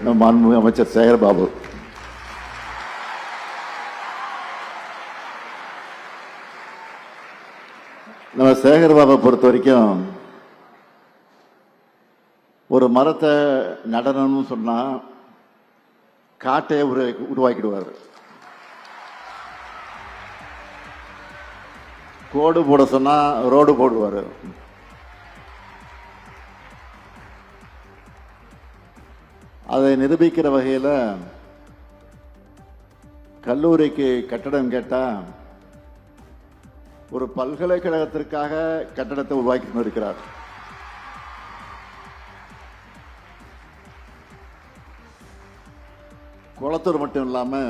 நம்ம மாண்புமிகு அமைச்சர் சேகர்பாபு. நம்ம சேகர்பாபை பொறுத்த வரைக்கும் ஒரு மரத்தை நடணும்னு சொன்னா காட்டையை உருவாக்கிடுவார். கோடு போட சொன்னா ரோடு போடுவார். அதை நிரூபிக்கிற வகையில் கல்லூரிக்கு கட்டடம் கேட்டா ஒரு பல்கலைக்கழகத்திற்காக கட்டடத்தை உருவாக்கி இருக்கிறார். குளத்தூர் மட்டும் இல்லாம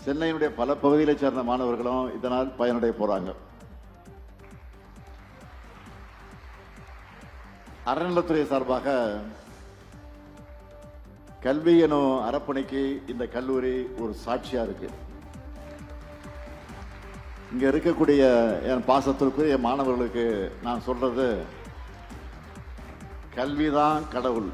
சென்னையினுடைய பல பகுதிகளை சேர்ந்த மாணவர்களும் இதனால் பயனடைய போறாங்க. அறநிலைத்துறை சார்பாக கல்வி எனும் அறப்பணிக்கு இந்த கல்லூரி ஒரு சாட்சியா இருக்கு. இங்க இருக்கக்கூடிய என் பாசத்திற்குரிய மாணவர்களுக்கு நான் சொல்றது, கல்விதான் கடவுள்.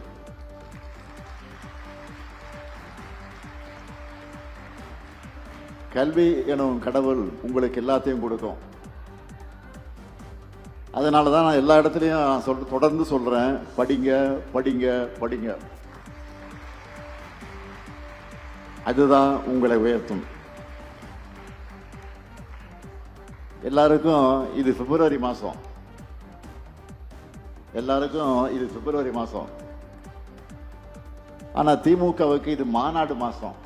கல்வி எனும் கடவுள் உங்களுக்கு எல்லாத்தையும் கொடுக்கும். அதனால தான் நான் எல்லா இடத்துலையும் தொடர்ந்து சொல்றேன், படிங்க படிங்க படிங்க. அதுதான் உங்களை உயர்த்தும். எல்லாருக்கும் இது பிப்ரவரி மாசம், எல்லாருக்கும் இது பிப்ரவரி மாசம். ஆனா திமுகவுக்கு இது மாநாடு மாசம்.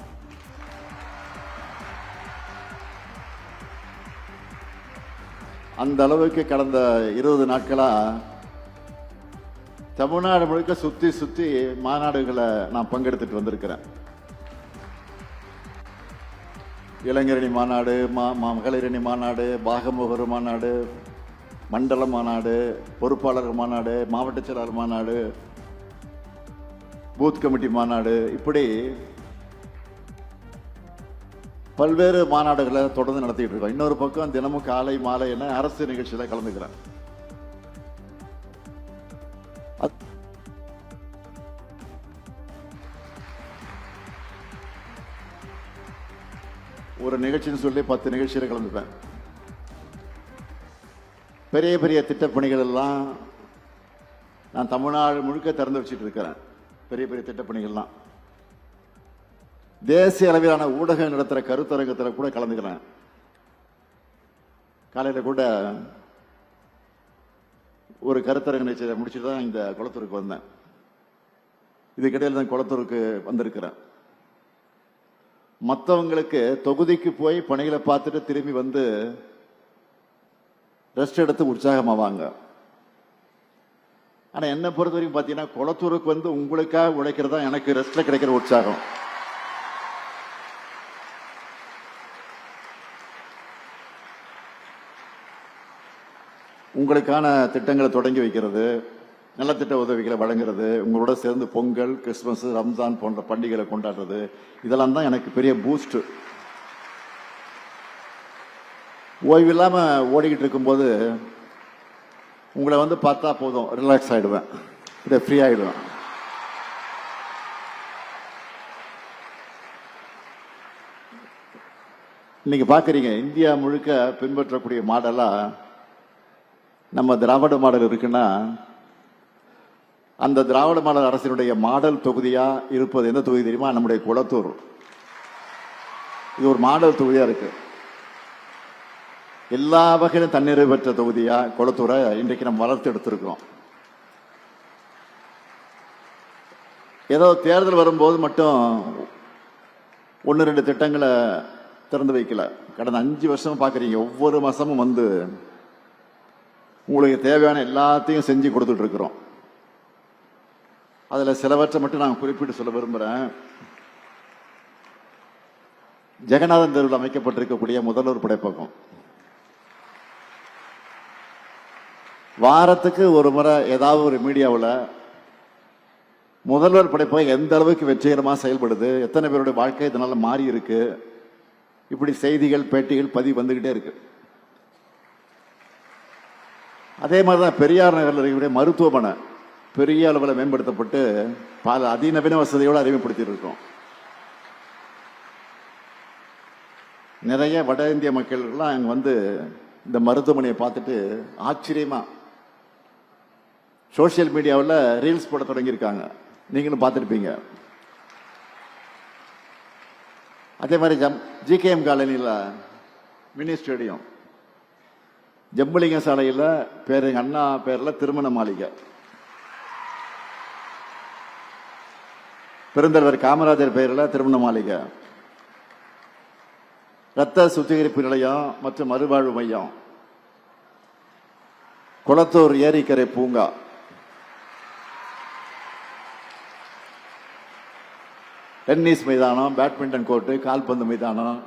அந்த அளவுக்கு கடந்த 20 நாட்களா தமிழ்நாடு முழுக்க சுத்தி சுத்தி மாநாடுகளை நான் பங்கெடுத்துட்டு வந்திருக்கிறேன். இளைஞரணி மாநாடு, மகளிரணி மாநாடு, பாகமுகர் மாநாடு, மண்டல மாநாடு, பொறுப்பாளர் மாநாடு, மாவட்ட செயலாளர் மாநாடு, பூத் கமிட்டி மாநாடு, இப்படி பல்வேறு மாநாடுகளை தொடர்ந்து நடத்திட்டு இருக்கோம். இன்னொரு பக்கம் தினமும் காலை மாலை என அரசு நிகழ்ச்சியில கலந்துக்கிறேன். ஒரு நிகழ்ச்சின்னு சொல்லி 10 நிகழ்ச்சியில கலந்துப்பேன். பெரிய பெரிய திட்டப்பணிகள் எல்லாம் நான் தமிழ்நாடு முழுக்க திறந்து வச்சுட்டு இருக்கிறேன். பெரிய பெரிய திட்டப்பணிகள்லாம் தேசிய அளவிலான ஊடகம் நடத்துகிற கருத்தரங்கத்தில் கூட கலந்துக்கிறேன். காலையில் கூட ஒரு கருத்தரங்க நிகழ்ச்சியை முடிச்சுட்டு தான் இந்த குளத்தூருக்கு வந்தேன். இதுக்கிடையில் தான் குளத்தூருக்கு வந்திருக்கிறேன். மற்றவங்களுக்கு தொகுதிக்கு போய் பணிகளை பார்த்துட்டு திரும்பி வந்து ரெஸ்ட் எடுத்து உற்சாகமாவாங்க. ஆனால் என்னை பொறுத்த வரைக்கும் பார்த்தீங்கன்னா குளத்தூருக்கு வந்து உங்களுக்காக உழைக்கிறது தான் எனக்கு ரெஸ்ட்ல கிடைக்கிற உற்சாகம். உங்களுக்கான திட்டங்களை தொடங்கி வைக்கிறது, நலத்திட்ட உதவிகளை வழங்குறது, உங்களோட சேர்ந்து பொங்கல், கிறிஸ்துமஸ், ரம்ஜான் போன்ற பண்டிகைகளை கொண்டாடுறது, இதெல்லாம் தான் எனக்கு பெரிய பூஸ்ட். ஓய்வு இல்லாமல் ஓடிக்கிட்டு இருக்கும்போது உங்களை வந்து பார்த்தா போதும், ரிலாக்ஸ் ஆகிடுவேன், இப்படியே ஃப்ரீ ஆகிடுவேன். இன்னைக்கு பார்க்குறீங்க, இந்தியா முழுக்க பின்பற்றக்கூடிய மாடலாக நம்ம திராவிட மாடல் இருக்குன்னா, அந்த திராவிட மாடல் அரசினுடைய மாடல் தொகுதியா இருப்பது எந்த தொகுதி தெரியுமா? நம்முடைய குளத்தூர். இது ஒரு மாடல் தொகுதியா இருக்கு. எல்லா வகையிலும் தன்னிறைவு பெற்ற தொகுதியா குளத்தூரை இன்றைக்கு நம்ம வளர்த்து எடுத்திருக்கிறோம். ஏதோ தேர்தல் வரும்போது மட்டும் 1-2 திட்டங்களை திறந்து வைக்கல. கடந்த 5 வருஷம் பார்க்குறீங்க, ஒவ்வொரு மாசமும் வந்து உங்களுக்கு தேவையான எல்லாத்தையும் செஞ்சு கொடுத்துட்டு இருக்கிறோம். அதில் சிலவற்றை மட்டும் நான் குறிப்பிட்டு சொல்ல விரும்புகிறேன். ஜெகநாதன் தெருவில் அமைக்கப்பட்டிருக்கக்கூடிய முதல்வர் படைப்பகம் வாரத்துக்கு ஒரு முறை ஏதாவது ஒரு மீடியாவில் முதல்வர் படைப்பகம் எந்த அளவுக்கு வெற்றிகரமாக செயல்படுது, எத்தனை பேருடைய வாழ்க்கை இதனால மாறி இருக்கு, இப்படி செய்திகள், பேட்டிகள் பதிவு வந்துகிட்டே இருக்கு. அதே மாதிரிதான் பெரியார் நகரில் இருக்கக்கூடிய மருத்துவமனை பெரிய அளவில் மேம்படுத்தப்பட்டு பல அதிநவீன வசதியோடு அறிமுகப்படுத்தியிருக்கோம். நிறைய வட இந்திய மக்கள்லாம் அங்கே வந்து இந்த மருத்துவமனையை பார்த்துட்டு ஆச்சரியமா சோசியல் மீடியாவில் ரீல்ஸ் போட தொடங்கியிருக்காங்க. நீங்களும் பார்த்துருப்பீங்க. அதே மாதிரி ஜிகேஎம் காலனியில் மினி ஸ்டேடியம், ஜம்புலிங்க சாலையில் பேருங்க அண்ணா பேரில் திருமண மாளிகை, பெருந்தலைவர் காமராஜர் பெயரில் திருமண மாளிகை, இரத்த சுத்திகரிப்பு நிலையம் மற்றும் மறுவாழ்வு மையம், குளத்தூர் ஏரிக்கரை பூங்கா, டென்னிஸ் மைதானம், பேட்மிண்டன் கோர்ட்டு, கால்பந்து மைதானம்,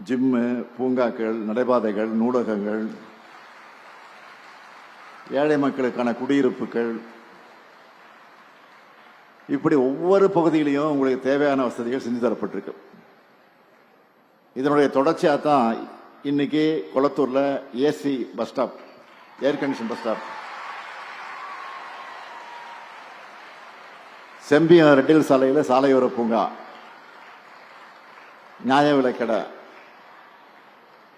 ஜிம்மு, பூங்காக்கள், நடைபாதைகள், நூலகங்கள், ஏழை மக்களுக்கான குடியிருப்புகள், இப்படி ஒவ்வொரு பகுதியிலையும் உங்களுக்கு தேவையான வசதிகள் செஞ்சு தரப்பட்டிருக்கு. இதனுடைய தொடர்ச்சியாக தான் இன்னைக்கு குளத்தூர்ல AC bus stop, air condition bus stop, Sembiam ரெட்டில் சாலையில் சாலையோர பூங்கா, நியாய விலைக்கடை,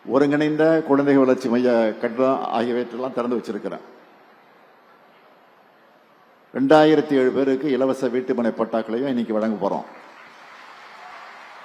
ஒருங்கிணைந்த குழந்தைகள் வளர்ச்சி மைய கட்டணம் ஆகியவற்றெல்லாம் திறந்து வச்சிருக்கிறேன். 2007 பேருக்கு இலவச வீட்டுமனை பட்டாக்களையும் இன்னைக்கு வழங்க போறோம்.